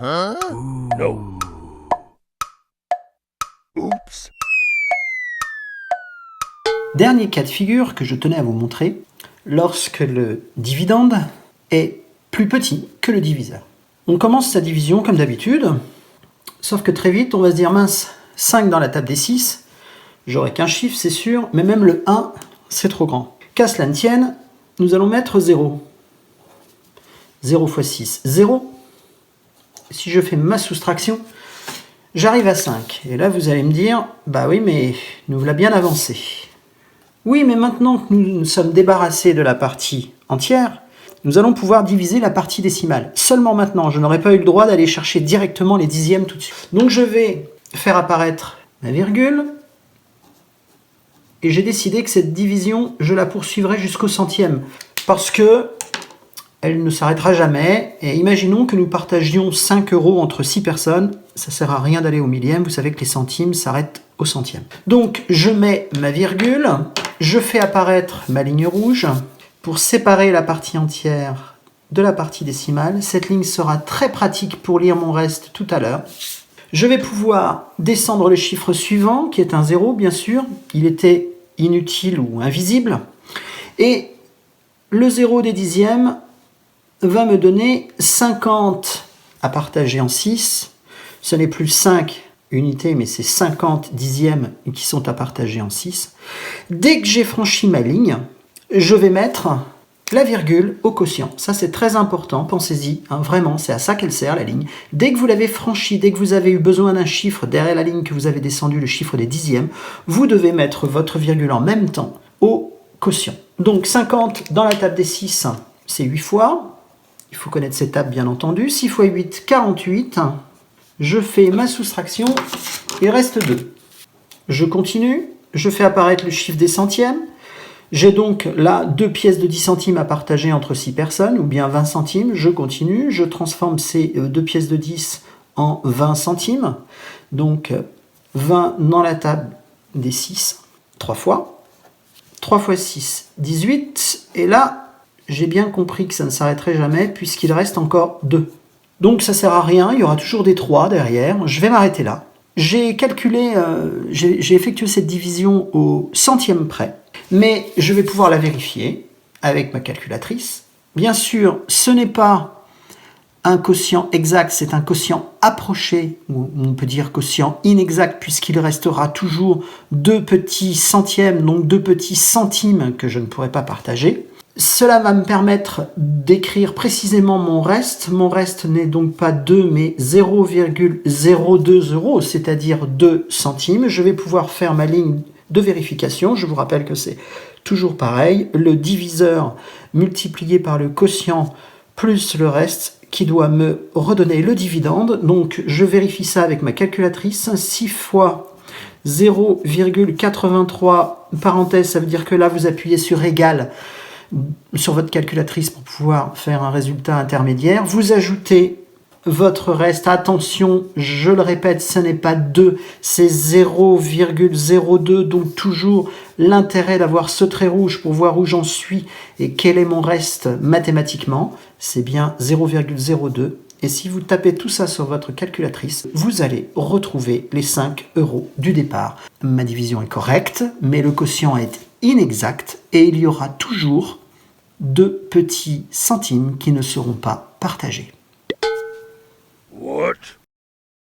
No. Oups. Dernier cas de figure que je tenais à vous montrer, lorsque le dividende est plus petit que le diviseur. On commence sa division comme d'habitude, sauf que très vite on va se dire mince, 5 dans la table des 6, j'aurai qu'un chiffre c'est sûr, mais même le 1 c'est trop grand. Qu'à cela ne tienne, nous allons mettre 0. 0 fois 6, 0. Si je fais ma soustraction, j'arrive à 5. Et là vous allez me dire, bah oui mais nous voilà bien avancé. Oui, mais maintenant que nous nous sommes débarrassés de la partie entière, nous allons pouvoir diviser la partie décimale. Seulement maintenant, je n'aurais pas eu le droit d'aller chercher directement les dixièmes tout de suite. Donc je vais faire apparaître ma virgule, et j'ai décidé que cette division, je la poursuivrai jusqu'au centième, parce que elle ne s'arrêtera jamais, et imaginons que nous partagions 5 € entre 6 personnes, ça ne sert à rien d'aller au millième, vous savez que les centimes s'arrêtent au centième. Donc je mets ma virgule, je fais apparaître ma ligne rouge pour séparer la partie entière de la partie décimale. Cette ligne sera très pratique pour lire mon reste tout à l'heure. Je vais pouvoir descendre le chiffre suivant, qui est un 0 bien sûr, il était inutile ou invisible, et le 0 des dixièmes va me donner 50 à partager en 6. Ce n'est plus 5 unités, mais c'est 50 dixièmes qui sont à partager en 6. Dès que j'ai franchi ma ligne, je vais mettre la virgule au quotient. Ça, c'est très important, pensez-y, hein, vraiment, c'est à ça qu'elle sert, la ligne. Dès que vous l'avez franchie, dès que vous avez eu besoin d'un chiffre derrière la ligne que vous avez descendu, le chiffre des dixièmes, vous devez mettre votre virgule en même temps au quotient. Donc 50 dans la table des 6, c'est 8 fois. Il faut connaître ces tables, bien entendu. 6 fois 8, 48. Je fais ma soustraction, il reste 2. Je continue, je fais apparaître le chiffre des centièmes. J'ai donc là 2 pièces de 10 centimes à partager entre 6 personnes, ou bien 20 centimes. Je continue, je transforme ces 2 pièces de 10 en 20 centimes. Donc 20 dans la table des 6, 3 fois. 3 fois 6, 18. Et là, j'ai bien compris que ça ne s'arrêterait jamais, puisqu'il reste encore 2. Donc ça ne sert à rien, il y aura toujours des 3 derrière. Je vais m'arrêter là. J'ai calculé, j'ai effectué cette division au centième près, mais je vais pouvoir la vérifier avec ma calculatrice. Bien sûr, ce n'est pas un quotient exact, c'est un quotient approché, ou on peut dire quotient inexact, puisqu'il restera toujours 2 petits centièmes, donc 2 petits centimes que je ne pourrai pas partager. Cela va me permettre d'écrire précisément mon reste. Mon reste n'est donc pas 2, mais 0,02 €, c'est-à-dire 2 centimes. Je vais pouvoir faire ma ligne de vérification. Je vous rappelle que c'est toujours pareil. Le diviseur multiplié par le quotient plus le reste qui doit me redonner le dividende. Donc je vérifie ça avec ma calculatrice. 6 fois 0,83, parenthèse, ça veut dire que là vous appuyez sur égal sur votre calculatrice pour pouvoir faire un résultat intermédiaire. Vous ajoutez votre reste. Attention, je le répète, ce n'est pas 2, c'est 0,02. Donc toujours l'intérêt d'avoir ce trait rouge pour voir où j'en suis et quel est mon reste mathématiquement. C'est bien 0,02. Et si vous tapez tout ça sur votre calculatrice, vous allez retrouver les 5 € du départ. Ma division est correcte, mais le quotient est inexact et il y aura toujours 2 petits centimes qui ne seront pas partagés.